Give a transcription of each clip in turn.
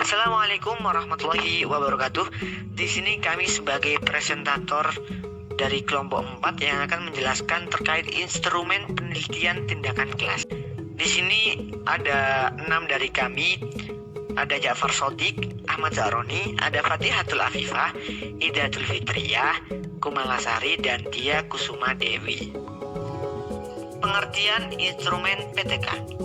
Assalamualaikum warahmatullahi wabarakatuh. Di sini kami sebagai presentator dari kelompok 4 yang akan menjelaskan terkait instrumen penelitian tindakan kelas. Di sini ada 6 dari kami. Ada Ja'far Shodiq, Ahmad Zahroni, ada Fatihatul Afifah, Idatul Fitriyah, Kumalasari, dan Dia Kusuma Dewi. Pengertian instrumen PTK.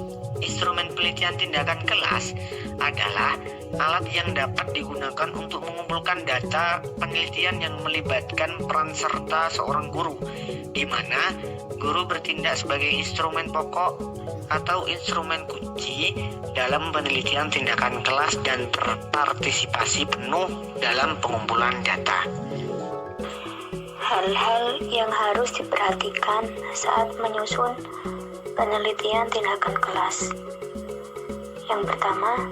Instrumen penelitian tindakan kelas adalah alat yang dapat digunakan untuk mengumpulkan data penelitian yang melibatkan peran serta seorang guru, di mana guru bertindak sebagai instrumen pokok atau instrumen kunci dalam penelitian tindakan kelas dan berpartisipasi penuh dalam pengumpulan data. Hal-hal yang harus diperhatikan saat menyusun penelitian tindakan kelas. Yang pertama,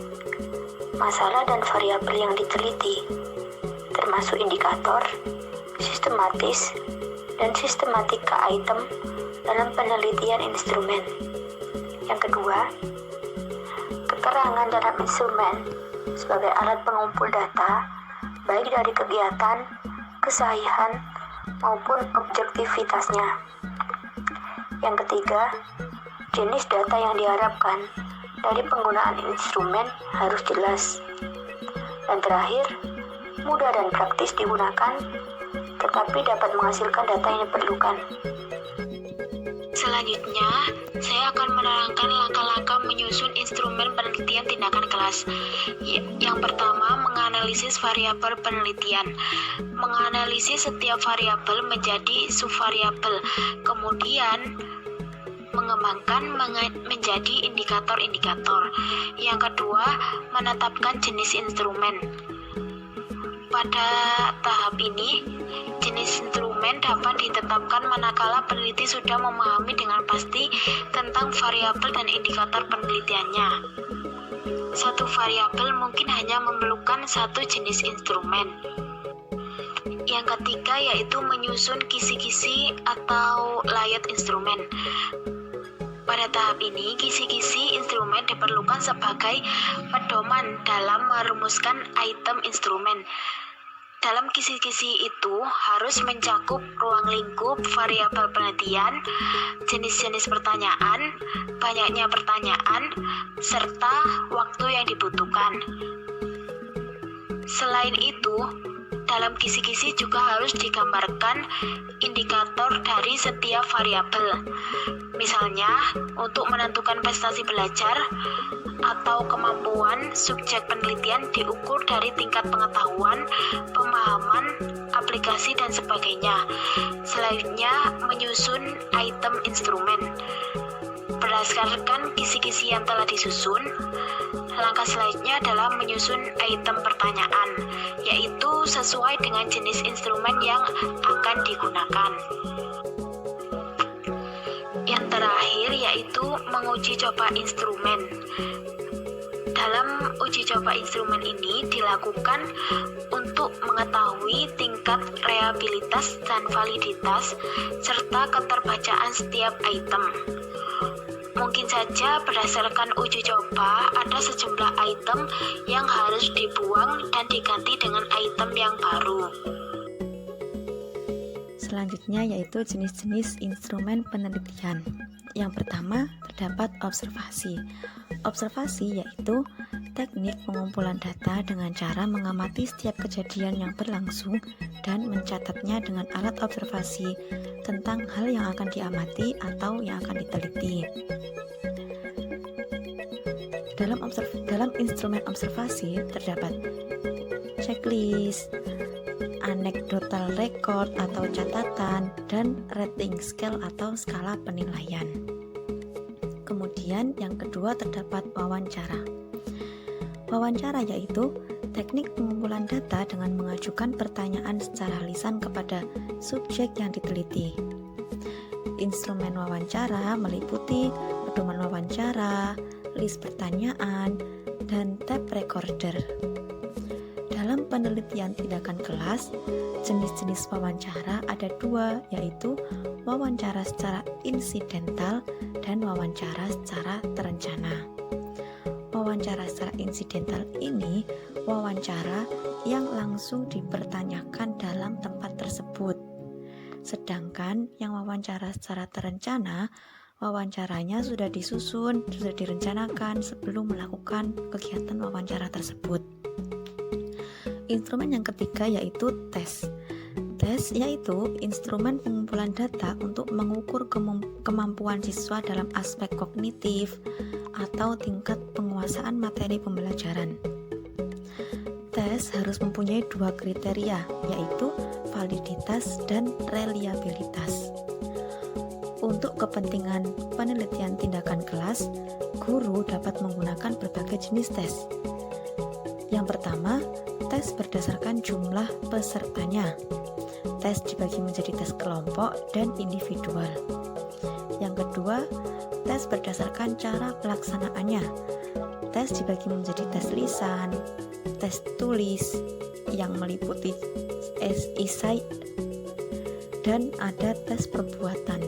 masalah dan variabel yang diteliti, termasuk indikator, sistematis, dan sistematika item dalam penelitian instrumen. Yang kedua, keterangan dalam instrumen sebagai alat pengumpul data, baik dari kegiatan, kesahihan, maupun objektivitasnya. Yang ketiga, jenis data yang diharapkan dari penggunaan instrumen harus jelas. Dan terakhir, mudah dan praktis digunakan, tetapi dapat menghasilkan data yang diperlukan. Selanjutnya, saya akan menerangkan langkah-langkah menyusun instrumen penelitian tindakan kelas. Yang pertama, menganalisis variabel penelitian. Menganalisis setiap variabel menjadi subvariabel, kemudian mengembangkan menjadi indikator-indikator. Yang kedua, menetapkan jenis instrumen. Pada tahap ini, jenis instrumen dapat ditetapkan manakala peneliti sudah memahami dengan pasti tentang variabel dan indikator penelitiannya. Satu variabel mungkin hanya memerlukan satu jenis instrumen. Yang ketiga yaitu menyusun kisi-kisi atau layout instrumen. Pada tahap ini, kisi-kisi instrumen diperlukan sebagai pedoman dalam merumuskan item instrumen. Dalam kisi-kisi itu harus mencakup ruang lingkup variabel penelitian, jenis-jenis pertanyaan, banyaknya pertanyaan, serta waktu yang dibutuhkan. Selain itu, dalam kisi-kisi juga harus digambarkan indikator dari setiap variabel. Misalnya, untuk menentukan prestasi belajar atau kemampuan subjek penelitian diukur dari tingkat pengetahuan, pemahaman, aplikasi, dan sebagainya. Selanjutnya, menyusun item instrumen. Berdasarkan kisi-kisi yang telah disusun, langkah selanjutnya adalah menyusun item pertanyaan, yaitu sesuai dengan jenis instrumen yang akan digunakan. Yang terakhir yaitu menguji coba instrumen. Dalam uji coba instrumen ini dilakukan untuk mengetahui tingkat reliabilitas dan validitas serta keterbacaan setiap item. Mungkin saja berdasarkan uji coba ada sejumlah item yang harus dibuang dan diganti dengan item yang baru. Selanjutnya yaitu jenis-jenis instrumen penelitian. Yang pertama terdapat observasi. Observasi yaitu teknik pengumpulan data dengan cara mengamati setiap kejadian yang berlangsung dan mencatatnya dengan alat observasi tentang hal yang akan diamati atau yang akan diteliti. Dalam instrumen observasi terdapat checklist, anecdotal record atau catatan, dan rating scale atau skala penilaian. Kemudian yang kedua terdapat wawancara. Wawancara yaitu teknik pengumpulan data dengan mengajukan pertanyaan secara lisan kepada subjek yang diteliti. Instrumen wawancara meliputi pedoman wawancara, list pertanyaan, dan tape recorder. Dalam penelitian tindakan kelas, jenis-jenis wawancara ada dua, yaitu wawancara secara insidental dan wawancara secara terencana. wawancara secara insidental ini wawancara yang langsung dipertanyakan dalam tempat tersebut. Sedangkan yang wawancara secara terencana, wawancaranya sudah disusun, sudah direncanakan sebelum melakukan kegiatan wawancara tersebut. Instrumen yang ketiga yaitu tes. Tes yaitu instrumen pengumpulan data untuk mengukur kemampuan siswa dalam aspek kognitif atau tingkat penguasaan materi pembelajaran. Tes harus mempunyai dua kriteria, yaitu validitas dan reliabilitas. Untuk kepentingan penelitian tindakan kelas, guru dapat menggunakan berbagai jenis tes. Yang pertama, tes berdasarkan jumlah pesertanya. Tes dibagi menjadi tes kelompok dan individual. Yang kedua, tes berdasarkan cara pelaksanaannya. Tes dibagi menjadi tes lisan, tes tulis yang meliputi esai, dan ada tes perbuatan.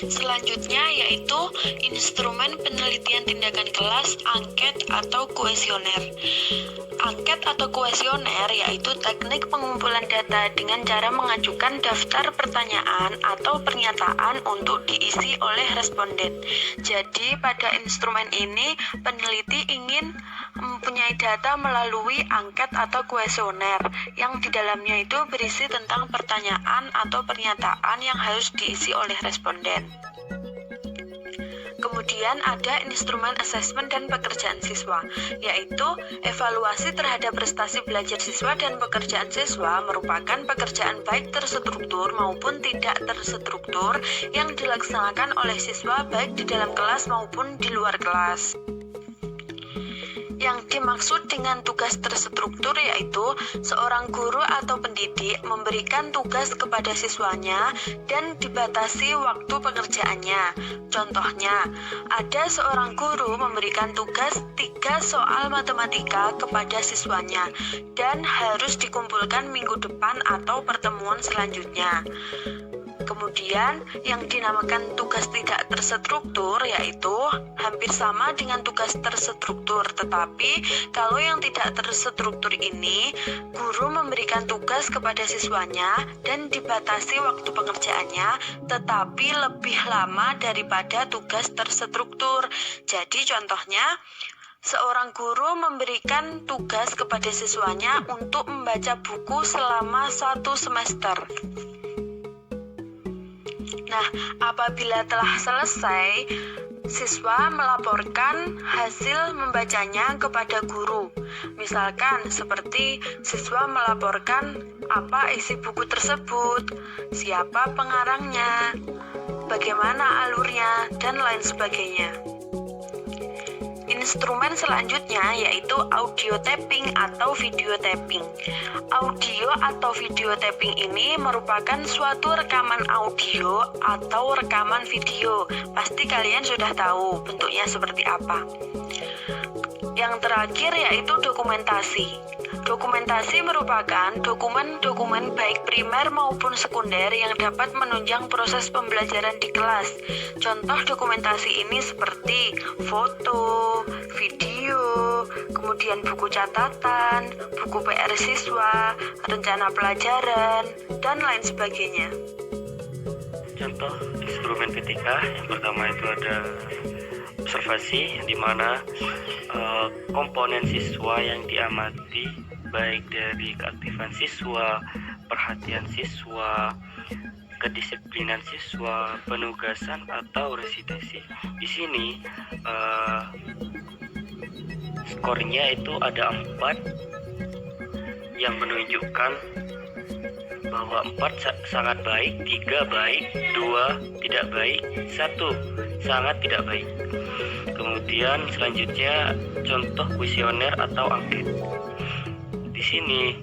Selanjutnya yaitu instrumen penelitian tindakan kelas, angket atau kuesioner. Angket atau kuesioner yaitu teknik pengumpulan data dengan cara mengajukan daftar pertanyaan atau pernyataan untuk diisi oleh responden. Jadi pada instrumen ini peneliti ingin mempunyai data melalui angket atau kuesioner yang di dalamnya itu berisi tentang pertanyaan atau pernyataan yang harus diisi oleh responden. Kemudian ada instrumen asesmen dan pekerjaan siswa, yaitu evaluasi terhadap prestasi belajar siswa dan pekerjaan siswa merupakan pekerjaan baik terstruktur maupun tidak terstruktur yang dilaksanakan oleh siswa baik di dalam kelas maupun di luar kelas. Yang dimaksud dengan tugas terstruktur yaitu seorang guru atau pendidik memberikan tugas kepada siswanya dan dibatasi waktu pekerjaannya. Contohnya, ada seorang guru memberikan tugas 3 soal matematika kepada siswanya dan harus dikumpulkan minggu depan atau pertemuan selanjutnya. Kemudian yang dinamakan tugas tidak terstruktur yaitu hampir sama dengan tugas terstruktur, tetapi kalau yang tidak terstruktur ini guru memberikan tugas kepada siswanya dan dibatasi waktu pengerjaannya tetapi lebih lama daripada tugas terstruktur. Jadi contohnya, seorang guru memberikan tugas kepada siswanya untuk membaca buku selama 1 semester. Nah, apabila telah selesai, siswa melaporkan hasil membacanya kepada guru. Misalkan seperti siswa melaporkan apa isi buku tersebut, siapa pengarangnya, bagaimana alurnya, dan lain sebagainya. Instrumen selanjutnya yaitu audio tapping atau video tapping. Audio atau video tapping ini merupakan suatu rekaman audio atau rekaman video. Pasti kalian sudah tahu bentuknya seperti apa. Yang terakhir yaitu dokumentasi. Dokumentasi merupakan dokumen-dokumen baik primer maupun sekunder yang dapat menunjang proses pembelajaran di kelas. Contoh dokumentasi ini seperti foto, video, kemudian buku catatan, buku PR siswa, rencana pelajaran, dan lain sebagainya. Contoh instrumen ketiga, yang pertama itu ada observasi, di mana komponen siswa yang diamati baik dari keaktifan siswa, perhatian siswa, kedisiplinan siswa, penugasan atau residensi. Di sini skornya itu ada 4 yang menunjukkan bahwa 4 sangat baik, 3 baik, 2 tidak baik, 1 sangat tidak baik. Kemudian selanjutnya contoh kuesioner atau angket. Di sini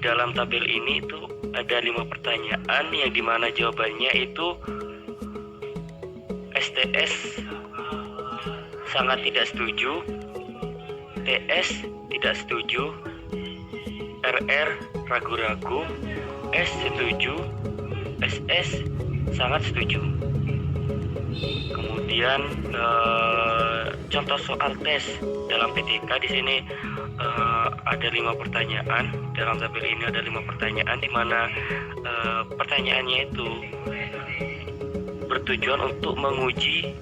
dalam tabel ini itu ada 5 pertanyaan yang dimana jawabannya itu STS sangat tidak setuju, TS tidak setuju, RR ragu-ragu, S setuju, SS sangat setuju. Kemudian contoh soal tes dalam PTK. Di sini ada 5 pertanyaan. Dalam tabel ini ada 5 pertanyaan, di mana pertanyaannya itu bertujuan untuk menguji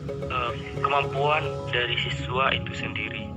kemampuan dari siswa itu sendiri.